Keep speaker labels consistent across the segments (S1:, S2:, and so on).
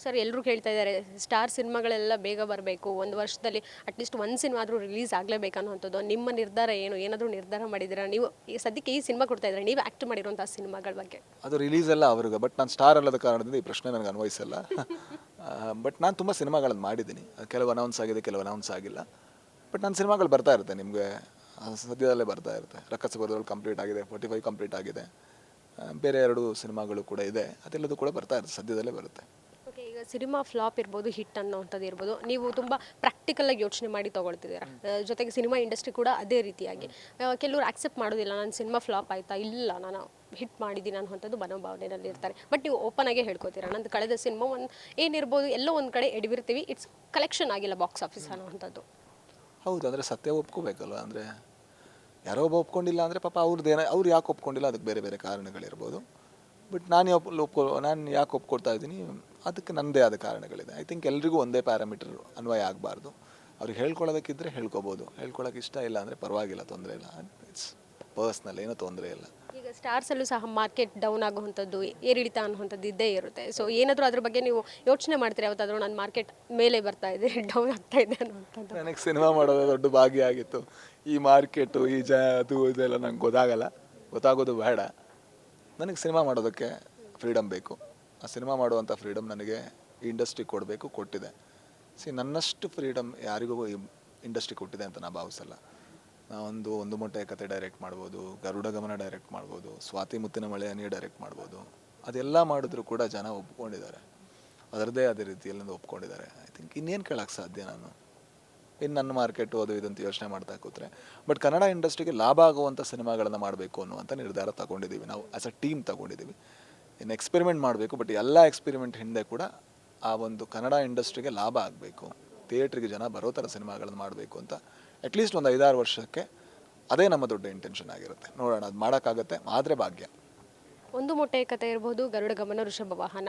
S1: Sir ಎಲ್ಲರೂ ಕೇಳ್ತಾ ಇದ್ದಾರೆ ಸ್ಟಾರ್ ಸಿನಿಮಾಗಳೆಲ್ಲ ಬೇಗ ಬರಬೇಕು, ಒಂದು ವರ್ಷದಲ್ಲಿ ಅಟ್ಲೀಸ್ಟ್ ಒಂದು ಸಿನಿಮಾ ಆದರೂ ರಿಲೀಸ್ ಆಗಲೇಬೇಕು ಅನ್ನೋಂಥದ್ದು. ನಿಮ್ಮ ನಿರ್ಧಾರ ಏನು? ಏನಾದರೂ ನಿರ್ಧಾರ ಮಾಡಿದ್ದೀರಾ ನೀವು? ಸದ್ಯಕ್ಕೆ ಈ ಸಿನಿಮಾ ಕೊಡ್ತಾ ಇದ್ದಾರೆ, ನೀವು ಆ್ಯಕ್ಟ್ ಮಾಡಿರುವಂಥ ಸಿನಿಮಾಗಳ ಬಗ್ಗೆ.
S2: ಅದು ರಿಲೀಸ್ ಎಲ್ಲ ಅವ್ರಿಗೆ, ಬಟ್ ನಾನು ಸ್ಟಾರ್ ಅಲ್ಲದ ಕಾರಣದಿಂದ ಈ ಪ್ರಶ್ನೆ ನನಗೆ ಅನ್ವಯಿಸಲ್ಲ. ಬಟ್ ನಾನು ತುಂಬ ಸಿನಿಮಾಗಳನ್ನು ಮಾಡಿದ್ದೀನಿ, ಕೆಲವು ಅನೌನ್ಸ್ ಆಗಿದೆ, ಕೆಲವು ಅನೌನ್ಸ್ ಆಗಿಲ್ಲ. ಬಟ್ ನನ್ನ ಸಿನಿಮಾಗಳು ಬರ್ತಾ ಇರುತ್ತೆ, ನಿಮಗೆ ಸದ್ಯದಲ್ಲೇ ಬರ್ತಾ ಇರುತ್ತೆ. ರಕ್ಕಸಬರದೊಳು ಕಂಪ್ಲೀಟ್ ಆಗಿದೆ, 45 ಕಂಪ್ಲೀಟ್ ಆಗಿದೆ, ಬೇರೆ 2 ಸಿನಿಮಾಗಳು ಕೂಡ ಇದೆ, ಅದೆಲ್ಲದೂ ಕೂಡ ಬರ್ತಾ ಇರುತ್ತೆ, ಸದ್ಯದಲ್ಲೇ ಬರುತ್ತೆ.
S1: ಓಕೆ, ಈಗ ಸಿನಿಮಾ ಫ್ಲಾಪ್ ಇರ್ಬೋದು, ಹಿಟ್ ಅನ್ನೋವಂಥದ್ದು ಇರ್ಬೋದು, ನೀವು ತುಂಬ ಪ್ರಾಕ್ಟಿಕಲಾಗಿ ಯೋಚನೆ ಮಾಡಿ ತೊಗೊಳ್ತಿದ್ದೀರಾ. ಜೊತೆಗೆ ಸಿನಿಮಾ ಇಂಡಸ್ಟ್ರಿ ಕೂಡ ಅದೇ ರೀತಿಯಾಗಿ ಕೆಲವರು ಆಕ್ಸೆಪ್ಟ್ ಮಾಡೋದಿಲ್ಲ, ನನ್ನ ಸಿನಿಮಾ ಫ್ಲಾಪ್ ಆಯಿತಾ, ಇಲ್ಲ ನಾನು ಹಿಟ್ ಮಾಡಿದ್ದೀನಿ ಅನ್ನೋಂಥದ್ದು ಮನೋಭಾವನೆಯಲ್ಲಿ ಇರ್ತಾರೆ. ಬಟ್ ನೀವು ಓಪನ್ ಆಗೇ ಹೇಳ್ಕೊತೀರಾ, ನಂದು ಕಳೆದ ಸಿನಿಮಾ ಒಂದು ಏನಿರ್ಬೋದು ಎಲ್ಲೋ ಒಂದು ಕಡೆ ಎಡವಿರ್ತೀವಿ, ಇಟ್ಸ್ ಕಲೆಕ್ಷನ್ ಆಗಿಲ್ಲ ಬಾಕ್ಸ್ ಆಫೀಸ್ ಅನ್ನೋವಂಥದ್ದು.
S2: ಹೌದು, ಅಂದರೆ ಸತ್ಯ ಒಪ್ಕೋಬೇಕಲ್ವ. ಅಂದರೆ ಯಾರೋ ಒಬ್ಬ ಒಪ್ಕೊಂಡಿಲ್ಲ ಅಂದರೆ ಪಾಪ ಅವ್ರದ್ದೇನೋ, ಅವ್ರು ಯಾಕೆ ಒಪ್ಕೊಂಡಿಲ್ಲ ಅದಕ್ಕೆ ಬೇರೆ ಬೇರೆ ಕಾರಣಗಳಿರ್ಬೋದು. ಬಟ್ ನಾನು ಯಾಕೆ ಒಪ್ಕೊಳ್ತಾ ಇದ್ದೀನಿ, ಅದಕ್ಕೆ ನನ್ನದೇ ಆದ ಕಾರಣಗಳಿದೆ. ಐ ಥಿಂಕ್ ಎಲ್ರಿಗೂ ಒಂದೇ ಪ್ಯಾರಾಮೀಟರ್ ಅನ್ವಯ ಆಗಬಾರ್ದು. ಅವ್ರಿಗೆ ಹೇಳ್ಕೊಳ್ಳೋದಕ್ಕಿದ್ರೆ ಹೇಳ್ಕೊಬೋದು, ಹೇಳ್ಕೊಳ್ಳೋಕೆ ಇಷ್ಟ ಇಲ್ಲ ಅಂದರೆ ಪರವಾಗಿಲ್ಲ, ತೊಂದರೆ ಇಲ್ಲ. ಇಟ್ಸ್ ಪರ್ಸ್ನಲ್, ಏನೋ ತೊಂದರೆ ಇಲ್ಲ.
S1: ಈಗ ಸ್ಟಾರ್ಸಲ್ಲೂ ಸಹ ಮಾರ್ಕೆಟ್ ಡೌನ್ ಆಗುವಂಥದ್ದು, ಏರಿಳಿತ ಅನ್ನುವಂಥದ್ದು ಇದ್ದೇ ಇರುತ್ತೆ. ಸೊ ಏನಾದರೂ ಅದ್ರ ಬಗ್ಗೆ ನೀವು ಯೋಚನೆ ಮಾಡ್ತೀರಿ ಯಾವತ್ತಾದರೂ, ನನ್ನ ಮಾರ್ಕೆಟ್ ಮೇಲೆ ಬರ್ತಾ ಇದೆ, ಡೌನ್ ಆಗ್ತಾ ಇದೆ ಅನ್ನುವಂಥದ್ದು?
S2: ನನಗೆ ಸಿನಿಮಾ ಮಾಡೋದು ದೊಡ್ಡ ಭಾಗ್ಯ ಆಗಿತ್ತು. ಈ ಮಾರ್ಕೆಟು, ಈ ಅದು ಇದೆಲ್ಲ ನಂಗೆ ಗೊತ್ತಾಗೋದು ಬೇಡ. ನನಗೆ ಸಿನಿಮಾ ಮಾಡೋದಕ್ಕೆ ಫ್ರೀಡಮ್ ಬೇಕು. ಆ ಸಿನಿಮಾ ಮಾಡುವಂಥ ಫ್ರೀಡಮ್ ನನಗೆ ಈ ಇಂಡಸ್ಟ್ರಿ ಕೊಟ್ಟಿದೆ. ನನ್ನಷ್ಟು ಫ್ರೀಡಮ್ ಯಾರಿಗೂ ಈ ಇಂಡಸ್ಟ್ರಿ ಕೊಟ್ಟಿದೆ ಅಂತ ನಾನು ಭಾವಿಸಲ್ಲ. ಒಂದು ಮೊಟ್ಟೆ ಕತೆ ಡೈರೆಕ್ಟ್ ಮಾಡ್ಬೋದು, ಗರುಡ ಗಮನ ಡೈರೆಕ್ಟ್ ಮಾಡ್ಬೋದು, ಸ್ವಾತಿ ಮುತ್ತಿನ ಮಳೆಯನ್ನೇ ಡೈರೆಕ್ಟ್ ಮಾಡ್ಬೋದು. ಅದೆಲ್ಲ ಮಾಡಿದ್ರು ಕೂಡ ಜನ ಒಪ್ಕೊಂಡಿದ್ದಾರೆ, ಅದರದ್ದೇ ಆದ ರೀತಿಯಲ್ಲಿ ಒಪ್ಕೊಂಡಿದ್ದಾರೆ. ಐ ಥಿಂಕ್ ಇನ್ನೇನು ಕೇಳೋಕ್ಕೆ ಸಾಧ್ಯ ನಾನು? ಇನ್ನು ನನ್ನ ಮಾರ್ಕೆಟು ಅದು ಇದಂತ ಯೋಚನೆ ಮಾಡ್ತಾ ಕೂತ್ರೆ. ಬಟ್ ಕನ್ನಡ ಇಂಡಸ್ಟ್ರಿಗೆ ಲಾಭ ಆಗುವಂಥ ಸಿನಿಮಾಗಳನ್ನು ಮಾಡಬೇಕು ಅನ್ನುವಂಥ ನಿರ್ಧಾರ ತಗೊಂಡಿದ್ದೀವಿ, ನಾವು ಆ್ಯಸ್ ಅ ಟೀಮ್ ತಗೊಂಡಿದ್ದೀವಿ. ಇನ್ನು ಎಕ್ಸ್ಪೆರಿಮೆಂಟ್ ಮಾಡಬೇಕು, ಬಟ್ ಎಲ್ಲ ಎಕ್ಸ್ಪೆರಿಮೆಂಟ್ ಹಿಂದೆ ಕೂಡ ಆ ಒಂದು ಕನ್ನಡ ಇಂಡಸ್ಟ್ರಿಗೆ ಲಾಭ ಆಗಬೇಕು, ಥಿಯೇಟ್ರಿಗೆ ಜನ ಬರೋ ಥರ ಸಿನಿಮಾಗಳನ್ನು ಮಾಡಬೇಕು ಅಂತ ಅಟ್ಲೀಸ್ಟ್ ಒಂದು 5-6 ವರ್ಷಕ್ಕೆ ಅದೇ ನಮ್ಮ ದೊಡ್ಡ ಇಂಟೆನ್ಷನ್ ಆಗಿರುತ್ತೆ. ನೋಡೋಣ, ಅದು ಮಾಡೋಕ್ಕಾಗತ್ತೆ, ಆದರೆ ಭಾಗ್ಯ.
S1: ಒಂದು ಮೊಟ್ಟೆ ಕತೆ ಇರ್ಬೋದು, ಗರುಡ ಗಮನ, ಋಷಭ ವಾಹನ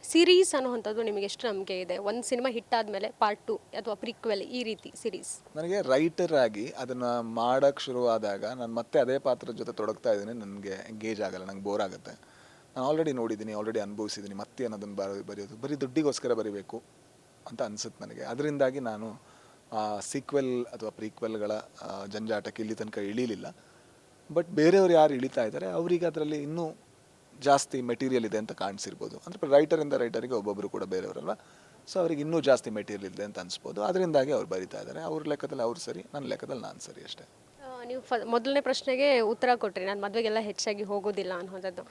S1: ಸಿರೀಸ್ ಅನ್ನುವಂಥದ್ದು ನಿಮಗೆ ಎಷ್ಟು ನಂಬಿಕೆ ಇದೆ? ಒಂದು ಸಿನಿಮಾ ಹಿಟ್ ಆದಮೇಲೆ ಪಾರ್ಟ್ 2 ಅಥವಾ ಪ್ರಿಕ್ವೆಲ್ ಈ ರೀತಿ ಸಿರೀಸ್?
S2: ನನಗೆ ರೈಟರ್ ಆಗಿ ಅದನ್ನು ಮಾಡೋಕ್ಕೆ ಶುರುವಾದಾಗ ನಾನು ಮತ್ತೆ ಅದೇ ಪಾತ್ರದ ಜೊತೆ ತೊಡಗ್ತಾ ಇದ್ದೀನಿ, ನನಗೆ ಎಂಗೇಜ್ ಆಗಲ್ಲ, ನಂಗೆ ಬೋರ್ ಆಗುತ್ತೆ. ನಾನು ಆಲ್ರೆಡಿ ನೋಡಿದ್ದೀನಿ, ಆಲ್ರೆಡಿ ಅನುಭವಿಸಿದ್ದೀನಿ, ಮತ್ತೆ ಅನ್ನೋದನ್ನು ಬರೆಯೋದು ಬರೀ ದುಡ್ಡಿಗೋಸ್ಕರ ಬರೀಬೇಕು ಅಂತ ಅನಿಸುತ್ತೆ ನನಗೆ. ಅದರಿಂದಾಗಿ ನಾನು ಸೀಕ್ವೆಲ್ ಅಥವಾ ಪ್ರೀಕ್ವೆಲ್ಗಳ ಜಂಜಾಟಕ್ಕೆ ಇಲ್ಲಿ ತನಕ ಇಳೀಲಿಲ್ಲ. ಬಟ್ ಬೇರೆಯವರು ಯಾರು ಇಳಿತಾ ಇದ್ದಾರೆ ಅವರಿಗೆ ಅದರಲ್ಲಿ ಇನ್ನೂ ಜಾಸ್ತಿ ಮೆಟೀರಿಯಲ್ ಇದೆ ಅಂತ ಕಾಣಿಸಿರ್ಬೋದು. ಅಂದರೆ ರೈಟರಿಂದ ರೈಟರಿಗೆ ಒಬ್ಬೊಬ್ಬರು ಕೂಡ ಬೇರೆಯವರಲ್ವ, ಸೊ ಅವ್ರಿಗೆ ಇನ್ನೂ ಜಾಸ್ತಿ ಮೆಟೀರಿಯಲ್ ಇದೆ ಅಂತ ಅನಿಸ್ಬೋದು. ಅದರಿಂದಾಗಿ ಅವ್ರು ಬರಿತಾ ಇದ್ದಾರೆ. ಅವ್ರ ಲೆಕ್ಕದಲ್ಲಿ ಅವ್ರು ಸರಿ, ನನ್ನ ಲೆಕ್ಕದಲ್ಲಿ ನಾನು ಸರಿ ಅಷ್ಟೇ.
S1: ನೀವು ಮೊದಲನೇ ಪ್ರಶ್ನೆಗೆ ಉತ್ತರ ಕೊಟ್ರಿ, ನಾನು ಮದುವೆಗೆಲ್ಲ ಹೆಚ್ಚಾಗಿ ಹೋಗೋದಿಲ್ಲ ಅನ್ನೋಂಥದ್ದು.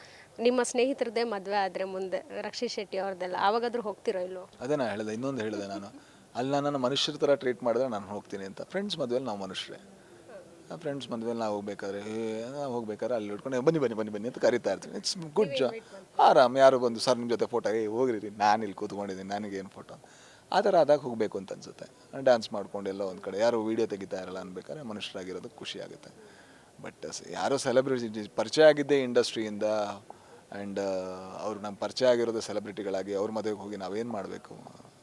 S1: ನಿಮ್ಮ ಸ್ನೇಹಿತರದ್ದೇ ಮದುವೆ ಆದರೆ ಮುಂದೆ ರಕ್ಷಿತ್ ಶೆಟ್ಟಿ ಅವ್ರದ್ದೆಲ್ಲ, ಆವಾಗಾದ್ರೂ ಹೋಗ್ತಿರೋ ಇಲ್ಲೋ?
S2: ಅದೇ ನಾನು ಹೇಳಿದೆ, ಇನ್ನೊಂದು ಹೇಳಿದೆ ನಾನು, ಅಲ್ಲಿ ನನ್ನನ್ನು ಮನುಷ್ಯರ ಥರ ಟ್ರೀಟ್ ಮಾಡಿದ್ರೆ ನಾನು ಹೋಗ್ತೀನಿ ಅಂತ. ಫ್ರೆಂಡ್ಸ್ ಮದುವೆಯಲ್ಲಿ ನಾವು ಮನುಷ್ಯರೇ. ಫ್ರೆಂಡ್ಸ್ ಮದುವೆಯಲ್ಲಿ ನಾವು ಹೋಗ್ಬೇಕಾದ್ರೆ ಅಲ್ಲಿ ಹಿಡ್ಕೊಂಡು ಬನ್ನಿ ಅಂತ ಕರಿತಾ ಇರ್ತೀನಿ. ಇಟ್ಸ್ ಗುಡ್ ಜಾಬ್, ಆರಾಮ್. ಯಾರು ಬಂದು ಸರ್ ನಿಮ್ಮ ಜೊತೆ ಫೋಟೋ ಹೋಗ್ರಿ, ನಾನು ಇಲ್ಲಿ ಕೂತ್ಕೊಂಡಿದ್ದೀನಿ, ನನಗೇನು ಫೋಟೋ, ಆ ಥರ ಆದಾಗ ಹೋಗಬೇಕು ಅಂತ ಅನಿಸುತ್ತೆ. ಡ್ಯಾನ್ಸ್ ಮಾಡ್ಕೊಂಡು ಎಲ್ಲ ಒಂದು ಕಡೆ, ಯಾರು ವೀಡಿಯೋ ತೆಗಿತಾ ಇರಲ್ಲ ಅನ್ಬೇಕಾದ್ರೆ ಮನುಷ್ಯರಾಗಿರೋದಕ್ಕೆ ಖುಷಿ ಆಗುತ್ತೆ. ಬಟ್ ಯಾರೋ ಸೆಲೆಬ್ರಿಟಿ ಪರಿಚಯ ಆಗಿದ್ದೇ ಇಂಡಸ್ಟ್ರಿಯಿಂದ, ಆ್ಯಂಡ್ ಅವ್ರು ನಮ್ಮ ಪರಿಚಯ ಆಗಿರೋದು ಸೆಲೆಬ್ರಿಟಿಗಳಾಗಿ ಅವ್ರ ಮದುವೆಗೆ ಹೋಗಿ ನಾವೇನು ಮಾಡಬೇಕು?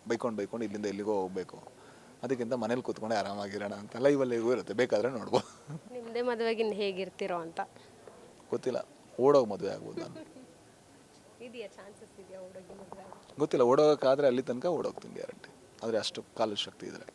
S2: ಬೈಕೊಂಡು ಇಲ್ಲಿಂದ ಎಲ್ಲಿಗೋ ಹೋಗಬೇಕು. ಅದಕ್ಕಿಂತ ಮನೇಲಿ ಕೂತ್ಕೊಂಡೆ ಆರಾಮಾಗಿರೋಣ ಅಂತ ಲೈವಲ್ಲಿಗೂ ಇರುತ್ತೆ, ಬೇಕಾದರೆ ನೋಡ್ಬೋದು.
S1: ನಿಮ್ಮದೇ ಮದುವೆಗಿನ್ನ ಹೇಗಿರ್ತೀರೋ ಅಂತ
S2: ಗೊತ್ತಿಲ್ಲ, ಓಡೋಗಿ ಮದುವೆ ಆಗ್ಬೋದು ನಾನು.
S1: ಇದೆಯಾ ಚಾನ್ಸಸ್ ಇದೆಯಾ ಓಡೋಗಿ ಮದುವೆ?
S2: ಗೊತ್ತಿಲ್ಲ, ಓಡೋಗೋಕ್ಕಾದರೆ ಅಲ್ಲಿ ತನಕ ಓಡೋಗ್ತೀನಿ ಗ್ಯಾರಂಟಿ. ಆದರೆ ಅಷ್ಟು ಕಾಲದ ಶಕ್ತಿ ಇದ್ರೆ